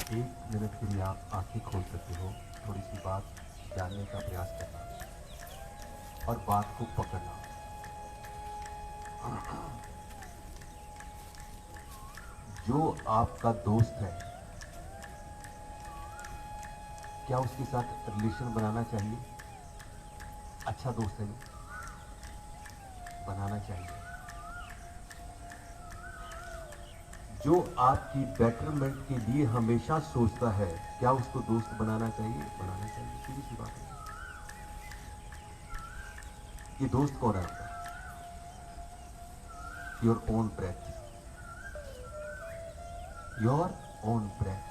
एक मिनट के लिए आप आंखें खोल सकते हो, थोड़ी सी बात जानने का प्रयास करना और बात को पकड़ना। जो आपका दोस्त है, क्या उसके साथ रिलेशन बनाना चाहिए? अच्छा दोस्त है, बनाना चाहिए। जो आपकी बेटरमेंट के लिए हमेशा सोचता है, क्या उसको दोस्त बनाना चाहिए? बनाना चाहिए, सीधी सी बात है। ये दोस्त कौन है आपका? Your own breath, your own breath.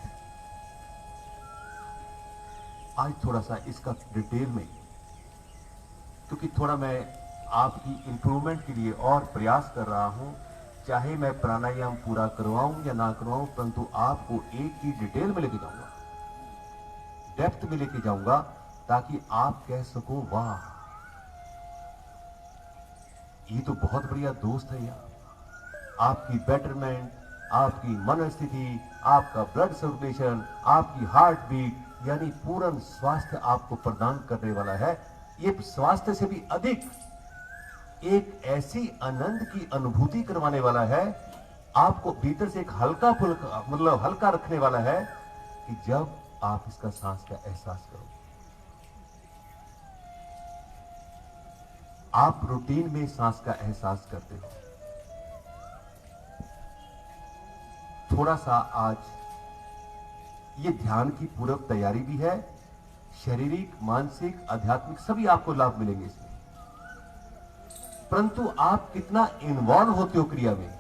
आज थोड़ा सा इसका डिटेल में, क्योंकि थोड़ा मैं आपकी इंप्रूवमेंट के लिए और प्रयास कर रहा हूं, चाहे मैं प्राणायाम पूरा करवाऊं या ना करवाऊं, परंतु आपको एक ही डिटेल में लेके जाऊंगा, डेप्थ में लेके जाऊंगा, ताकि आप कह सको वाह, ये तो बहुत बढ़िया दोस्त है यार। आपकी बेटरमेंट, आपकी मनोस्थिति, आपका ब्लड सर्कुलेशन, आपकी हार्ट बीट, यानी पूर्ण स्वास्थ्य आपको प्रदान करने वाला है। ये स्वास्थ्य से भी अधिक एक ऐसी आनंद की अनुभूति करवाने वाला है, आपको भीतर से एक हल्का फुल्का, मतलब हल्का रखने वाला है, कि जब आप इसका सांस का एहसास करो। आप रूटीन में सांस का एहसास करते हो। थोड़ा सा आज ये ध्यान की पूर्व तैयारी भी है, शारीरिक, मानसिक, आध्यात्मिक सभी आपको लाभ मिलेंगे इसमें, परंतु आप कितना इन्वॉल्व होते हो क्रिया में।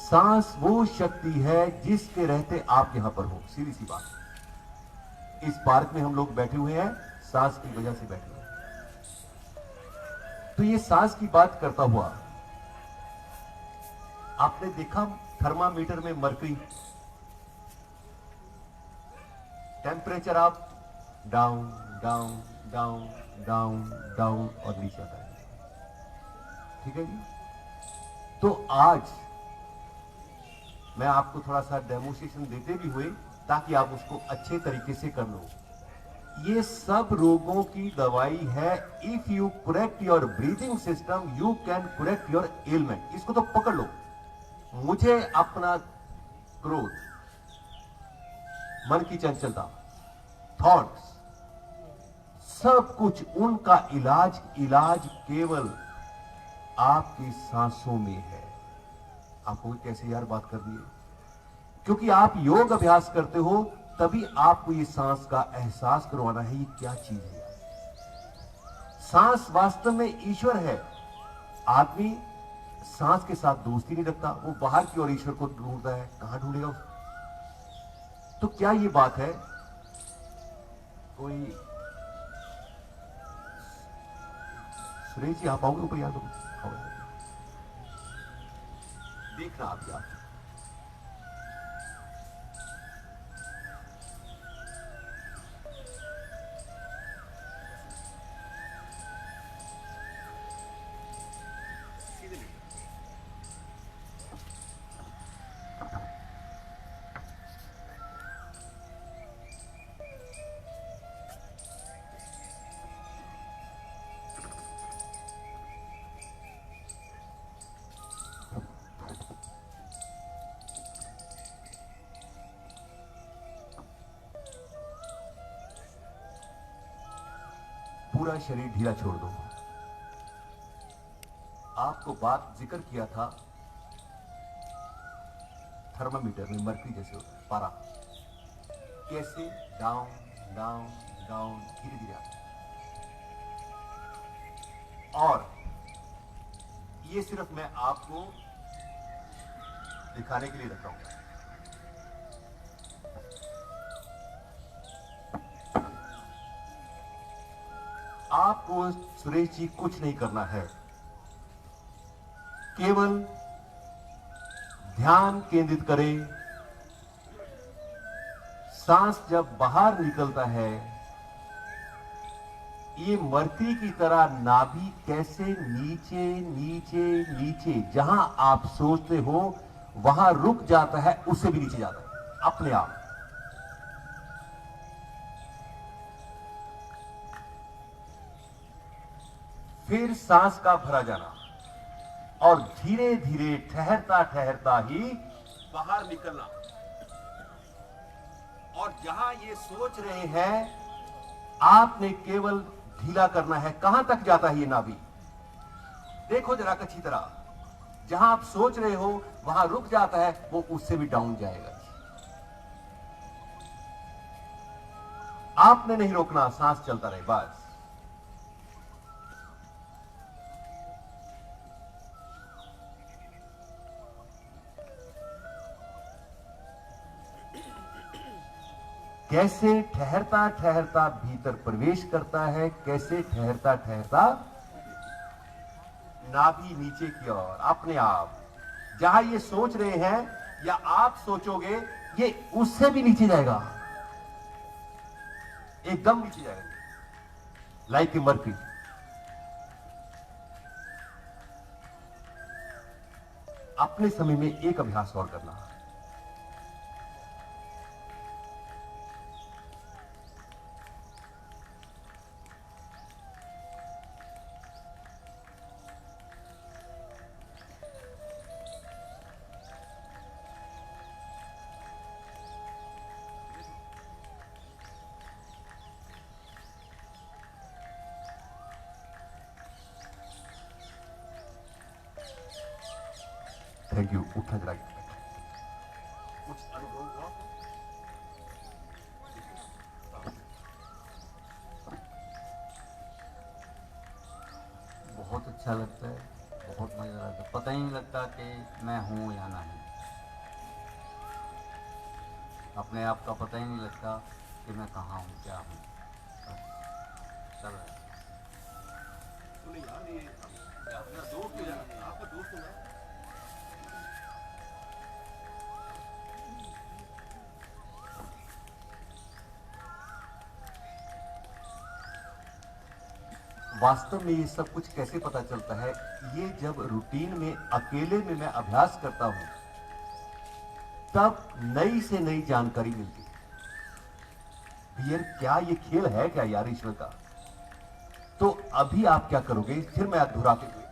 सांस वो शक्ति है जिसके रहते आप यहां पर हो, सीधी सी बात। इस पार्क में हम लोग बैठे हुए हैं, सांस की वजह से बैठे हुए हैं। तो ये सांस की बात करता हुआ, आपने देखा थर्मामीटर में मरकरी टेम्परेचर आप down down down down down और नीचे आता है, ठीक है जी। तो आज मैं आपको थोड़ा सा डेमोन्स्ट्रेशन देते भी हुए, ताकि आप उसको अच्छे तरीके से कर लो। ये सब रोगों की दवाई है। If you correct your breathing system, you can correct your element. इसको तो पकड़ लो। मुझे अपना क्रोध, मन की चंचलता, थॉट्स, सब कुछ उनका इलाज केवल आपकी सांसों में है। आपको कैसे यार बात कर दी है? क्योंकि आप योग अभ्यास करते हो, तभी आपको ये सांस का एहसास करवाना है, ये क्या चीज है। सांस वास्तव में ईश्वर है। आदमी सांस के साथ दोस्ती नहीं रखता, वो बाहर की ओर ईश्वर को ढूंढता है, कहां ढूंढेगा उसको? तो क्या ये बात है? कोई सुरेश जी आप आओगे ऊपर? यार तो देखना आप यार, पूरा शरीर ढीला छोड़ दो। आपको बात जिक्र किया था थर्मामीटर में मरकरी जैसे होता है, पारा कैसे डाउन डाउन डाउन धीरे धीरे आता है। और ये सिर्फ मैं आपको दिखाने के लिए रखा हूं। आपको सुरेश जी कुछ नहीं करना है, केवल ध्यान केंद्रित करें। सांस जब बाहर निकलता है, ये मरकरी की तरह नाभि कैसे नीचे नीचे नीचे, जहां आप सोचते हो वहां रुक जाता है, उससे भी नीचे जाता है अपने आप। फिर सांस का भरा जाना और धीरे धीरे ठहरता ठहरता ही बाहर निकलना। और जहां ये सोच रहे हैं, आपने केवल ढीला करना है। कहां तक जाता है ये नाभि? देखो जरा अच्छी तरह। जहां आप सोच रहे हो वहां रुक जाता है, वो उससे भी डाउन जाएगा। आपने नहीं रोकना, सांस चलता रहे बस। कैसे ठहरता ठहरता भीतर प्रवेश करता है, कैसे ठहरता ठहरता नाभि नीचे की ओर अपने आप। जहां ये सोच रहे हैं या आप सोचोगे, ये उससे भी नीचे जाएगा, एकदम नीचे जाएगा, लाइक ए मर्क्यूरी। अपने समय में एक अभ्यास और करना। Thank you. उठना जरा। कुछ अनुभव हुआ? बहुत अच्छा लगता है, बहुत मज़ा आता है। पता ही नहीं लगता कि मैं हूँ या नहीं। अपने आप का पता ही नहीं लगता कि मैं कहाँ हूँ, क्या हूँ। चल रहा है। सुनिए यार, ये अपना दोस्त है, आपका दोस्त होगा। वास्तव में ये सब कुछ कैसे पता चलता है? ये जब रूटीन में अकेले में मैं अभ्यास करता हूं, तब नई से नई जानकारी मिलती है। यार क्या ये खेल है क्या यार ईश्वर का? तो अभी आप क्या करोगे? फिर मैं दोहराते हुए,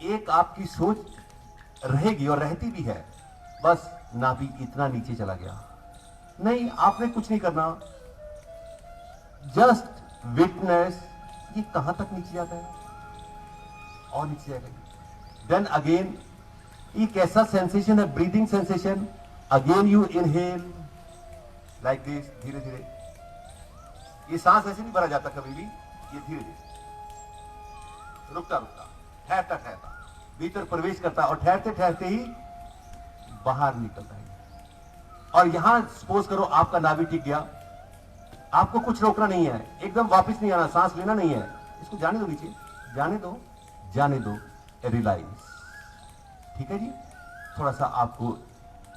एक आपकी सोच रहेगी और रहती भी है, बस नाभि इतना नीचे चला गया। नहीं, आपने कुछ नहीं करना, जस्ट विटनेस। ये कहां तक नीचे जाता है और नीचे जाएगा। देन अगेन एक ऐसा सेंसेशन है, breathing sensation. Again you inhale like this, धीरे धीरे। ये सांस ऐसे नहीं भरा जाता कभी भी, ये धीरे धीरे रुकता रुकता, ठहरता ठहरता भीतर प्रवेश करता और ठहरते ठहरते ही बाहर निकलता है। और यहां सपोज करो आपका नाभि टिक गया, आपको कुछ रोकना नहीं है, एकदम वापस नहीं आना, सांस लेना नहीं है, इसको जाने दो नीचे, जाने दो, जाने दो, रियलाइज। ठीक है जी? थोड़ा सा आपको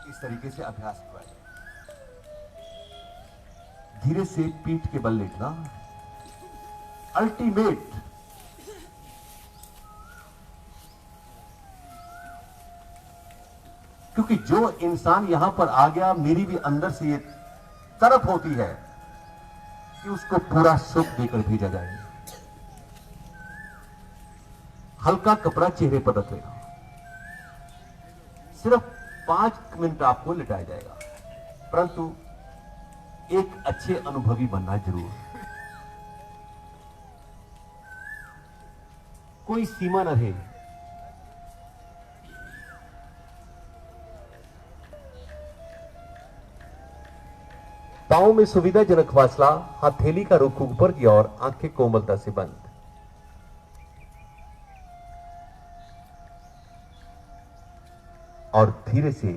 इस तरीके से अभ्यास करवाया जाए। धीरे से पीठ के बल लेटना, अल्टीमेट। क्योंकि जो इंसान यहां पर आ गया, मेरी भी अंदर से ये तरफ होती है कि उसको पूरा सुख देकर भेजा जाए। हल्का कपड़ा चेहरे पर रख लेना, सिर्फ 5 मिनट आपको लिटाया जाएगा, परंतु एक अच्छे अनुभवी बनना जरूर। कोई सीमा न रहे। पांव में सुविधाजनक फासला, हथेली का रुख ऊपर की ओर, आंखें कोमलता से बंद। और धीरे से,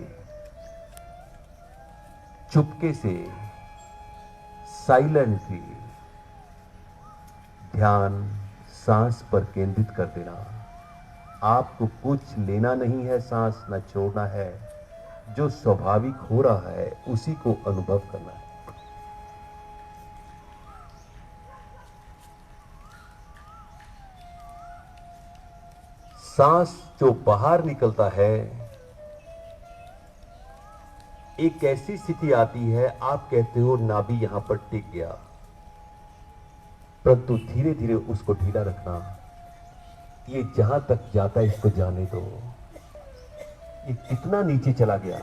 चुपके से, साइलेंटली ध्यान सांस पर केंद्रित कर देना। आपको कुछ लेना नहीं है, सांस न छोड़ना है। जो स्वाभाविक हो रहा है उसी को अनुभव करना है। सांस जो बाहर निकलता है, एक ऐसी स्थिति आती है, आप कहते हो नाभि यहां पर टिक गया, परंतु धीरे धीरे उसको ढीला रखना। ये जहां तक जाता है इसको जाने दो। ये कितना नीचे चला गया,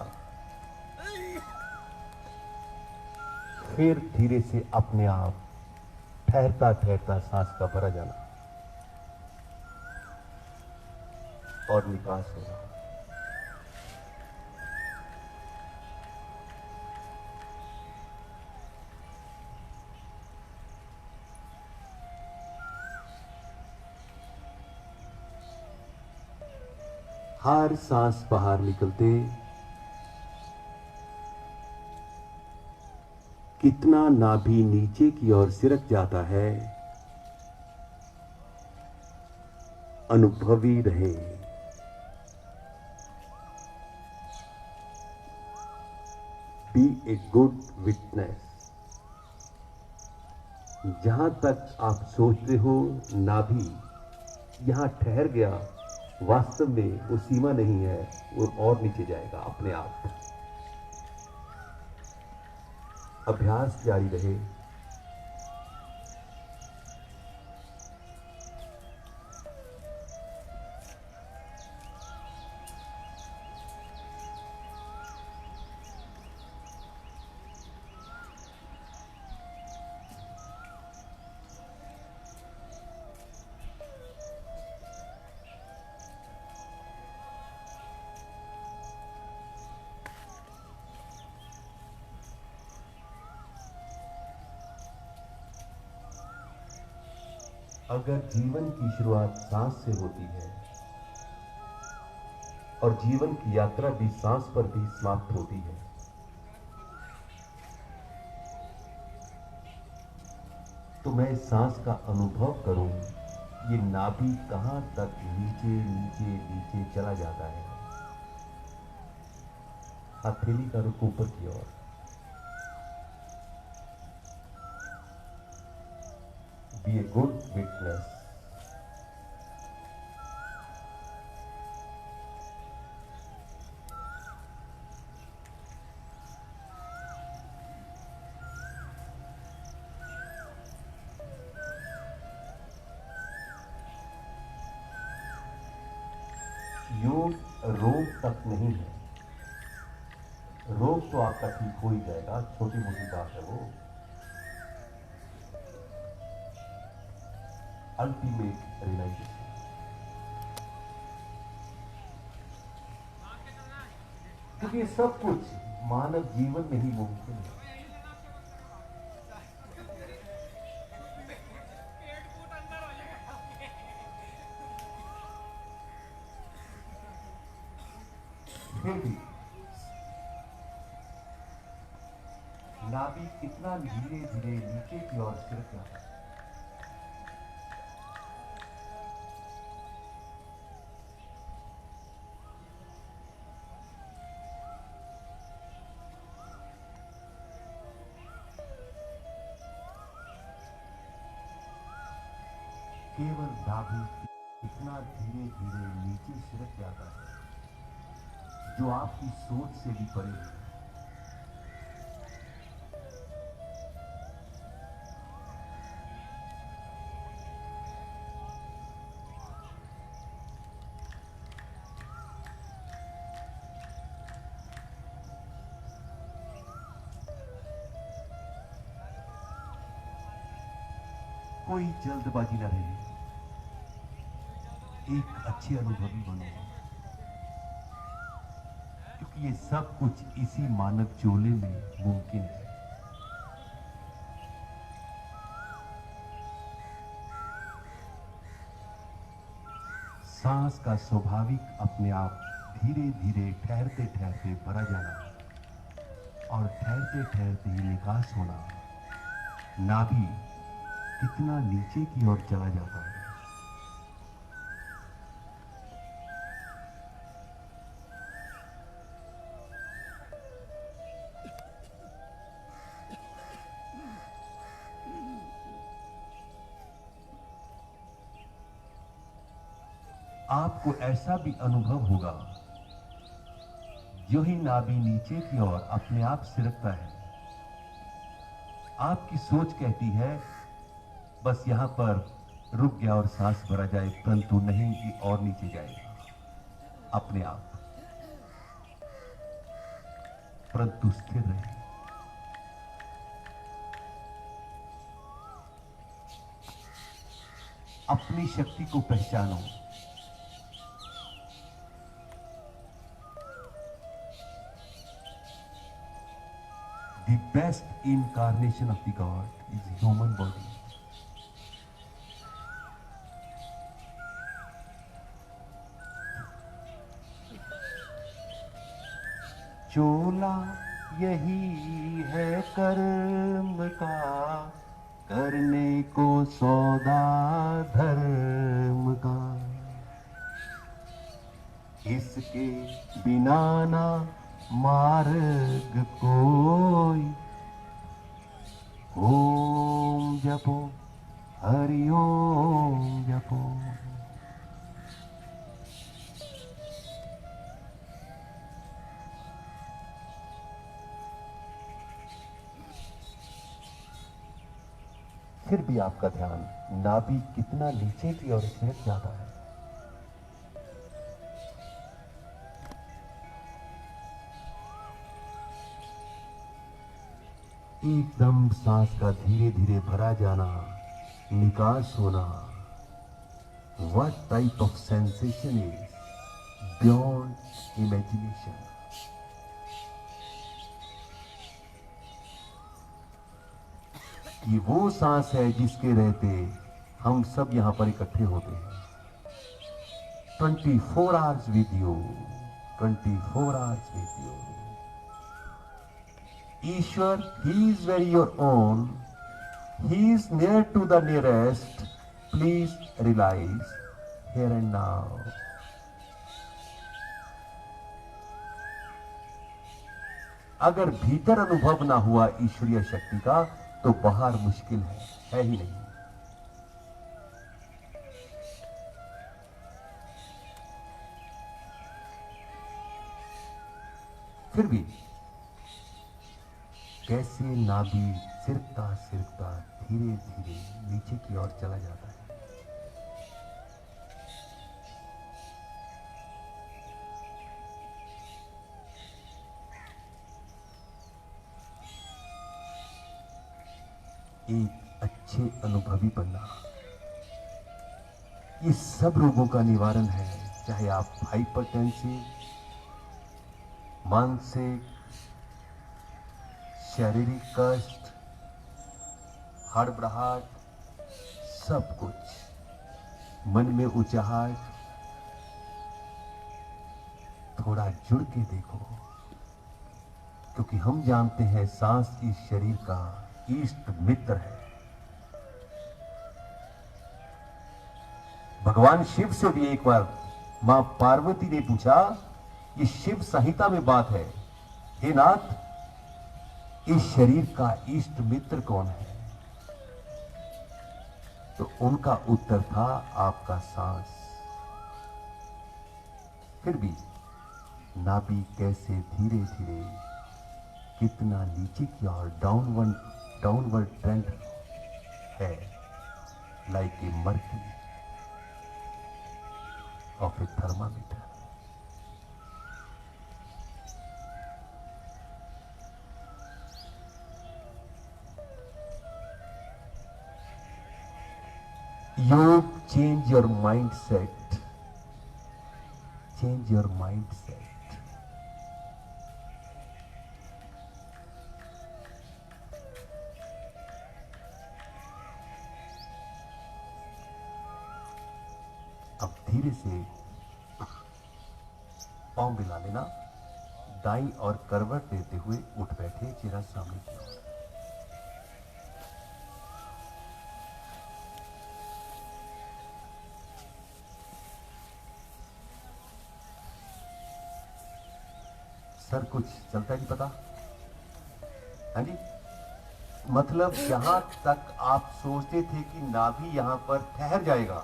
फिर धीरे से अपने आप ठहरता ठहरता सांस का भरा जाना और निकास होना। हर सांस बाहर निकलते कितना नाभि नीचे की ओर सिरक जाता है, अनुभवी रहे। Be a good witness. जहां तक आप सोचते हो नाभि यहां ठहर गया, वास्तव में वो सीमा नहीं है, वो और नीचे जाएगा अपने आप। अभ्यास जारी रहे। अगर जीवन की शुरुआत सांस से होती है और जीवन की यात्रा भी सांस पर भी समाप्त होती है, तो मैं सांस का अनुभव करूं, ये नाभि कहां तक नीचे नीचे नीचे चला जाता है। हथेली का रुख ऊपर की ओर। Be a good witness. योग रोग तक नहीं है। रोग तो आपका ठीक हो ही जाएगा, छोटी मोटी बात है वो। Ultimate realization. क्योंकि ये सब कुछ मानव जीवन में ही मुमकिन है। फिर भी नाभि कितना धीरे धीरे नीचे की ओर सिरक जाता है। केवल नाभि इतना धीरे धीरे नीचे सिरक जाता है, जो आपकी सोच से भी परे है। कोई जल्दबाजी न रहे, एक अच्छे अनुभवी बनो, क्योंकि ये सब कुछ इसी मानव चोले में मुमकिन है। सांस का स्वाभाविक अपने आप धीरे धीरे ठहरते ठहरते भरा जाना और ठहरते ठहरते ही निकास होना। नाभि कितना नीचे की ओर चला जाता है। आपको ऐसा भी अनुभव होगा, जो ही नाभि नीचे की ओर अपने आप सिरकता है, आपकी सोच कहती है बस यहां पर रुक गया और सांस भरा जाए, परंतु नहीं, कि और नीचे जाएगा अपने आप, परंतु स्थिर रहे। अपनी शक्ति को पहचानो। The best incarnation of the God is human body. चोला यही है कर्म का, करने को सौदा धर्म का, इसके बिना ना मार्ग कोई। ओम जपो, हरि ओम जपो। फिर भी आपका ध्यान नाभि कितना नीचे की ओर सिरक जाता है। एकदम सांस का धीरे धीरे भरा जाना, निकास होना। What type of sensation is beyond imagination? ये वो सांस है जिसके रहते हम सब यहां पर इकट्ठे होते हैं। 24 hours with you, 24 hours with you. Ishwar, he is very your own. He is near to the nearest. Please realize here and now. अगर भीतर अनुभव ना हुआ ईश्वरीय शक्ति का, तो बाहर मुश्किल है ही नहीं। फिर भी कैसे नाभि सिरकता सिरकता धीरे धीरे नीचे की ओर चला जाता है। एक अच्छे अनुभवी बनना, ये सब रोगों का निवारण है। चाहे आप हाइपरटेंसिव, मानसिक, शारीरिक कष्ट, हड़बड़ाहट, सब कुछ, मन में उचाहट, थोड़ा जुड़ के देखो, क्योंकि हम जानते हैं सांस इस शरीर का इष्ट मित्र है। भगवान शिव से भी एक बार मां पार्वती ने पूछा, ये शिव संहिता में बात है, हे नाथ, इस शरीर का इष्ट मित्र कौन है? तो उनका उत्तर था, आपका सांस। फिर भी नाभि कैसे धीरे धीरे कितना नीचे की ओर डाउनवर्ड ट्रेंड है, like a mercury of A thermometer. योग change your mindset, change your mindset. अब धीरे से पांव मिला लेना, दाईं और करवट देते हुए उठ बैठे, चेहरा सामने की ओर। सर कुछ चलता नहीं पता, हाँ जी। मतलब जहां तक आप सोचते थे कि नाभि यहां पर ठहर जाएगा,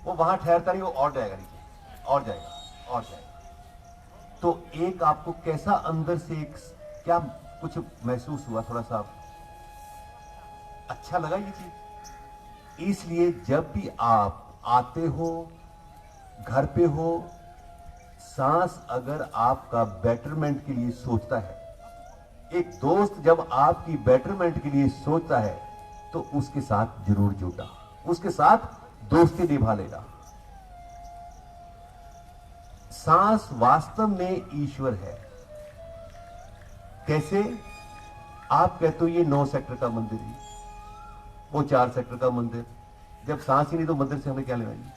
वो वहां ठहरता नहीं, वो और जाएगा नीचे, और जाएगा और जाएगा। तो एक आपको कैसा अंदर से एक क्या कुछ महसूस हुआ, थोड़ा सा अच्छा लगा ये चीज? इसलिए जब भी आप आते हो, घर पे हो, सांस अगर आपका बेटरमेंट के लिए सोचता है, एक दोस्त जब आपकी बेटरमेंट के लिए सोचता है, तो उसके साथ जरूर जुड़ा, उसके साथ दोस्ती निभा लेना। सांस वास्तव में ईश्वर है। कैसे? आप कहते हो ये 9 सेक्टर का मंदिर है, वो 4 सेक्टर का मंदिर, जब सांस ही नहीं तो मंदिर से हमें क्या लेना है?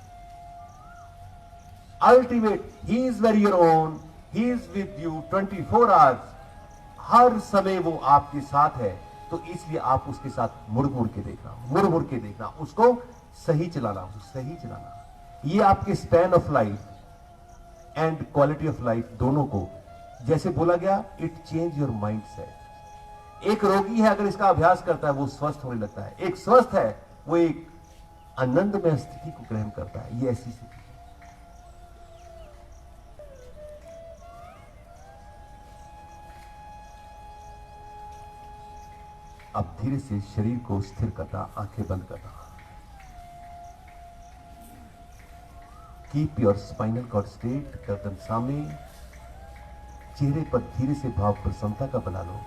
Ultimate he is very your own, he is with you 24 hours, हर समय वो आपके साथ है। तो इसलिए आप उसके साथ मुड़ मुड़ के देखना, मुड़ मुड़ के देखना, उसको सही चलाना, सही चलाना। ये आपके span of life and quality of life दोनों को, जैसे बोला गया, it change your mind set. एक रोगी है, अगर इसका अभ्यास करता है वो स्वस्थ होने लगता है। एक स्वस्थ है, वो एक आनंदमय स्थिति को ग्रहण करता है। ये ऐसी स्थिति है। अब धीरे से शरीर को स्थिर करना, आंखें बंद करना। Keep your spinal cord straight, गर्दन सामने, चेहरे पर धीरे से भाव प्रसन्नता का बना लो।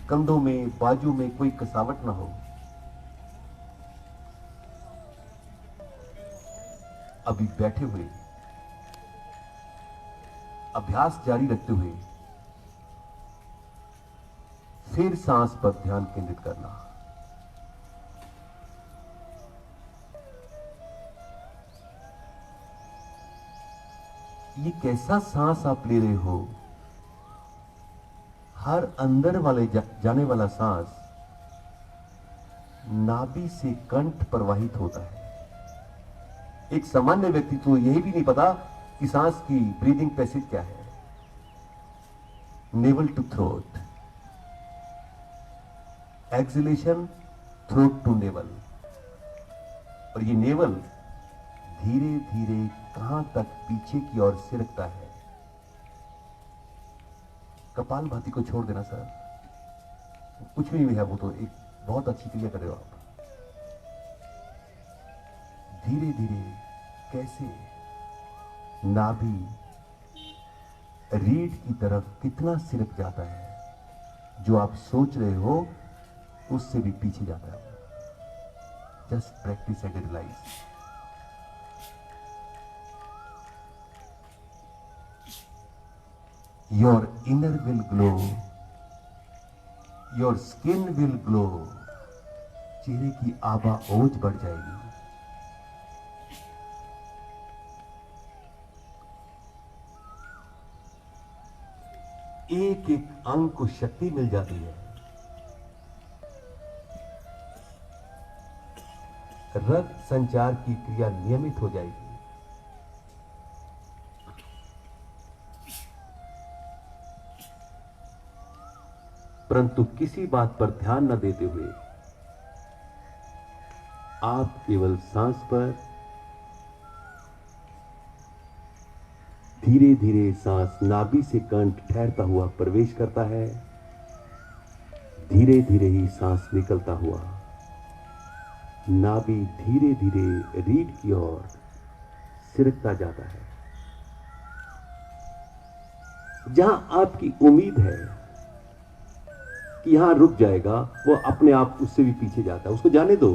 कंधों में, बाजू में कोई कसावट ना हो। अभी बैठे हुए अभ्यास जारी रखते हुए फिर सांस पर ध्यान केंद्रित करना। ये कैसा सांस आप ले रहे हो? हर अंदर वाले जाने वाला सांस नाभि से कंठ प्रवाहित होता है। एक सामान्य व्यक्ति को यही भी नहीं पता कि सांस की ब्रीदिंग पैसेज क्या है। Navel to throat, exhalation throat to navel. और ये नेवल धीरे धीरे कहां तक पीछे की ओर सिरकता है। कपालभाति को छोड़ देना सर, कुछ भी नहीं है, वो तो एक बहुत अच्छी क्रिया कर रहे हो आप। धीरे धीरे कैसे नाभि रीढ़ की तरफ कितना सिरक जाता है, जो आप सोच रहे हो उससे भी पीछे जाता है। Just practice and realize. Your inner will glow, your skin will glow. चेहरे की आबा ओज बढ़ जाएगी। एक एक अंग को शक्ति मिल जाती है। रक्त संचार की क्रिया नियमित हो जाएगी। परंतु किसी बात पर ध्यान न देते हुए आप केवल सांस पर धीरे धीरे सांस नाभि से कंठ ठहरता हुआ प्रवेश करता है, धीरे धीरे ही सांस निकलता हुआ नाभि धीरे धीरे रीढ़ की ओर सिरकता जाता है। जहां आपकी उम्मीद है कि यहां रुक जाएगा, वो अपने आप उससे भी पीछे जाता है। उसको जाने दो।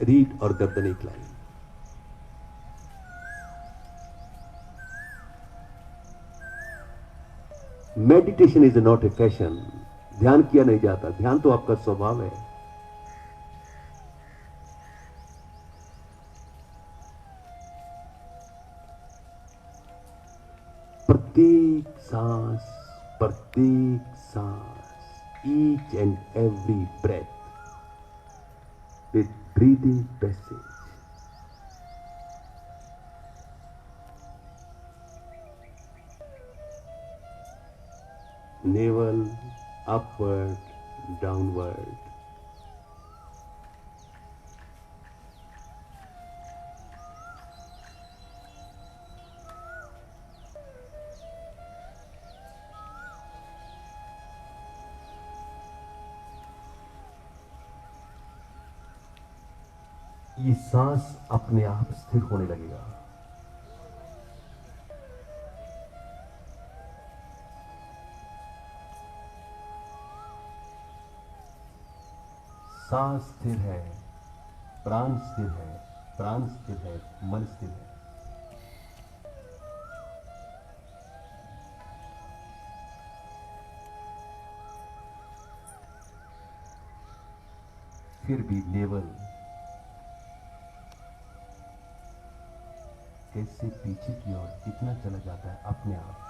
रीढ़ और गर्दन एक line. Meditation is not a fashion. ध्यान किया नहीं जाता, ध्यान तो आपका स्वभाव है। प्रत्येक सांस, each and every breath with breathing passage. Navel upward, downward, ये सांस अपने आप स्थिर होने लगेगा। सांस स्थिर है, प्राण स्थिर है, प्राण स्थिर है, मन स्थिर है। फिर भी नेवल कैसे पीछे की ओर कितना चला जाता है अपने आप।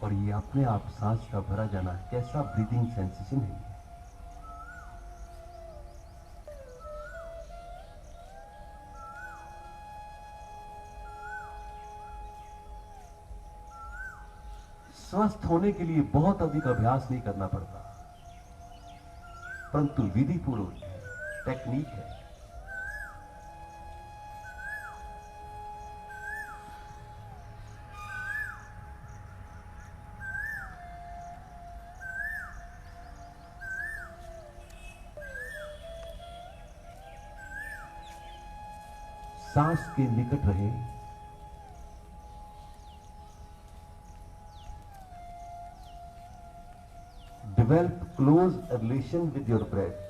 और ये अपने आप सांस का भरा जाना कैसा ब्रीदिंग सेंसेशन है ये। स्वस्थ होने के लिए बहुत अधिक अभ्यास नहीं करना पड़ता, परंतु विधिपूर्वक है, टेक्निक है। सांस के निकट रहे, develop close relation with your breath.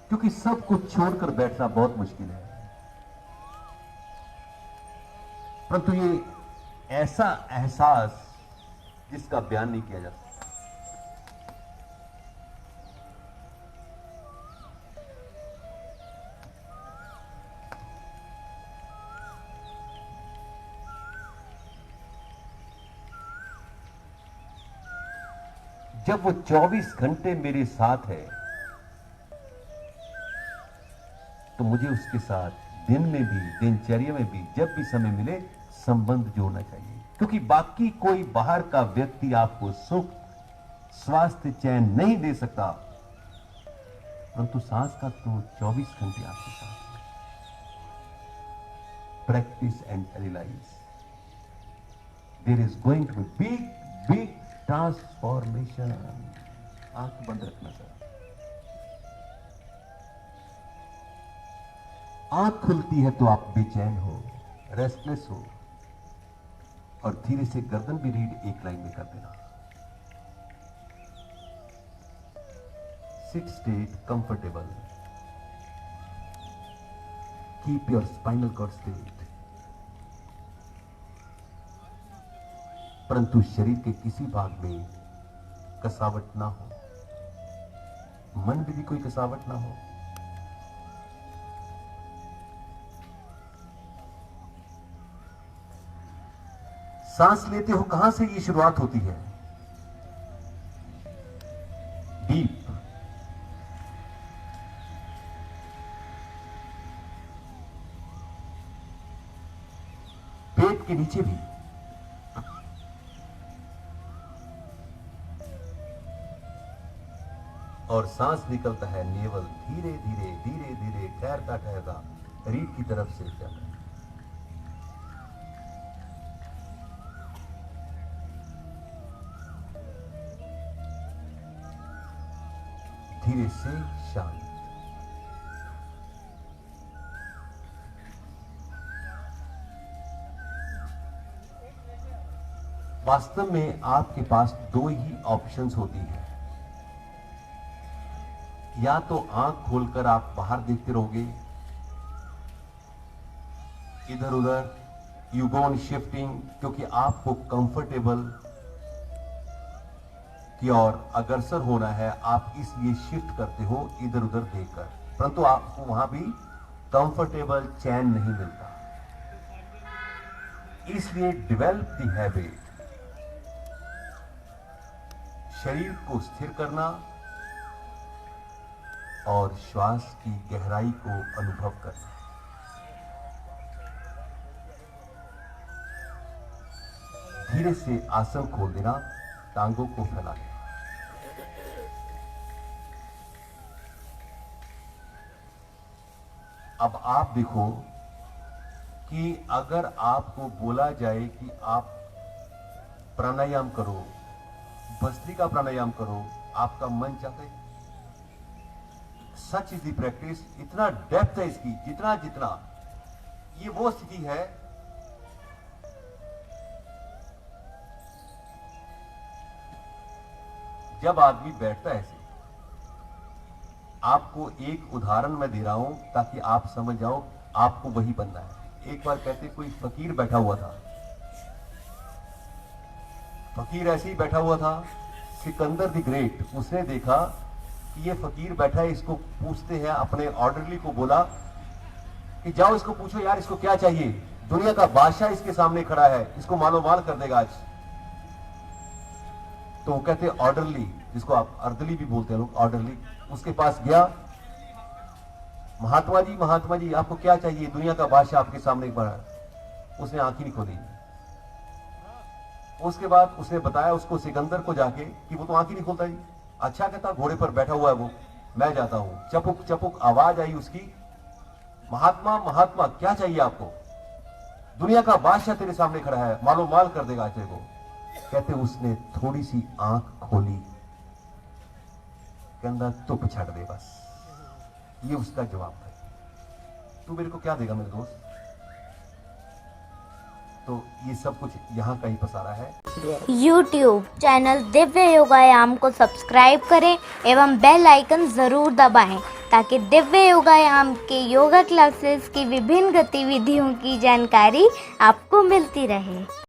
क्योंकि सब कुछ छोड़कर बैठना बहुत मुश्किल है, परंतु ये ऐसा एहसास जिसका बयान नहीं किया जा सकता। जब वो 24 घंटे मेरे साथ है तो मुझे उसके साथ दिन में भी, दिनचर्या में भी, जब भी समय मिले संबंध जोड़ना चाहिए। क्योंकि बाकी कोई बाहर का व्यक्ति आपको सुख, स्वास्थ्य, चैन नहीं दे सकता, परंतु सांस का तो 24 घंटे आपके साथ है। Practice and realize there is going to be big transformation. आंख बंद रखना सर। आंख खुलती है तो आप बेचैन हो, रेस्टलेस हो, और धीरे से गर्दन भी रीड एक लाइन में कर देना। Sit state comfortable, keep your spinal cord straight, परंतु शरीर के किसी भाग में कसावट ना हो, मन में भी कोई कसावट ना हो। सांस लेते हो, कहां से ये शुरुआत होती है? डीप, पेट के नीचे भी, और सांस निकलता है नेवल, धीरे धीरे धीरे धीरे, ठहरता ठहरता रीढ़ की तरफ से जाता है। धीरे से शांत। वास्तव में आपके पास दो ही ऑप्शंस होती हैं। या तो आंख खोलकर आप बाहर देखते रहोगे, इधर उधर, यू गो ऑन शिफ्टिंग, क्योंकि आपको कंफर्टेबल की ओर अग्रसर होना है, आप इसलिए शिफ्ट करते हो इधर उधर देखकर, परंतु आपको वहां भी कंफर्टेबल चैन नहीं मिलता। इसलिए डेवलप द हैबिट, शरीर को स्थिर करना, और श्वास की गहराई को अनुभव करना। धीरे से आसन खोल देना, टांगों को फैला देना। अब आप देखो कि अगर आपको बोला जाए कि आप प्राणायाम करो, भस्त्रिका प्राणायाम करो, आपका मन चाहता है? सच इज द प्रैक्टिस, इतना डेप्थ है इसकी, जितना जितना ये वो स्थिति है जब आदमी बैठता है ऐसे। आपको एक उदाहरण मैं दे रहा हूं ताकि आप समझ जाओ, आपको वही बनना है। एक बार कहते कोई फकीर बैठा हुआ था, फकीर ऐसे ही बैठा हुआ था। सिकंदर द ग्रेट, उसने देखा कि ये फकीर बैठा है, इसको पूछते हैं। अपने ऑर्डरली को बोला कि जाओ इसको पूछो यार, इसको क्या चाहिए, दुनिया का बादशाह इसके सामने खड़ा है, इसको मालो माल कर देगा आज। तो वो कहते ऑर्डरली, जिसको आप अर्दली भी बोलते हैं लोग, ऑर्डरली उसके पास गया। महात्मा जी आपको क्या चाहिए, दुनिया का बादशाह आपके सामने खड़ा है। उसने आंख ही नहीं खोली। उसके बाद उसने बताया उसको सिकंदर को जाके कि वो तो आंख ही नहीं खोलता जी। अच्छा कहता, घोड़े पर बैठा हुआ है वो, मैं जाता हूं। चपुक चपुक आवाज आई उसकी, महात्मा महात्मा क्या चाहिए आपको, दुनिया का बादशाह तेरे सामने खड़ा है, मालो माल कर देगा तेरे को। कहते उसने थोड़ी सी आंख खोली, कहता तुप छड़ दे बस। ये उसका जवाब था। तू मेरे को क्या देगा मेरे दोस्त। तो ये सब कुछ यहाँ का ही पसारा है। YouTube चैनल दिव्य योगायाम को सब्सक्राइब करें एवं बेल आइकन ज़रूर दबाएं ताकि दिव्य योगायाम के योगा क्लासेस की विभिन्न गतिविधियों की जानकारी आपको मिलती रहे।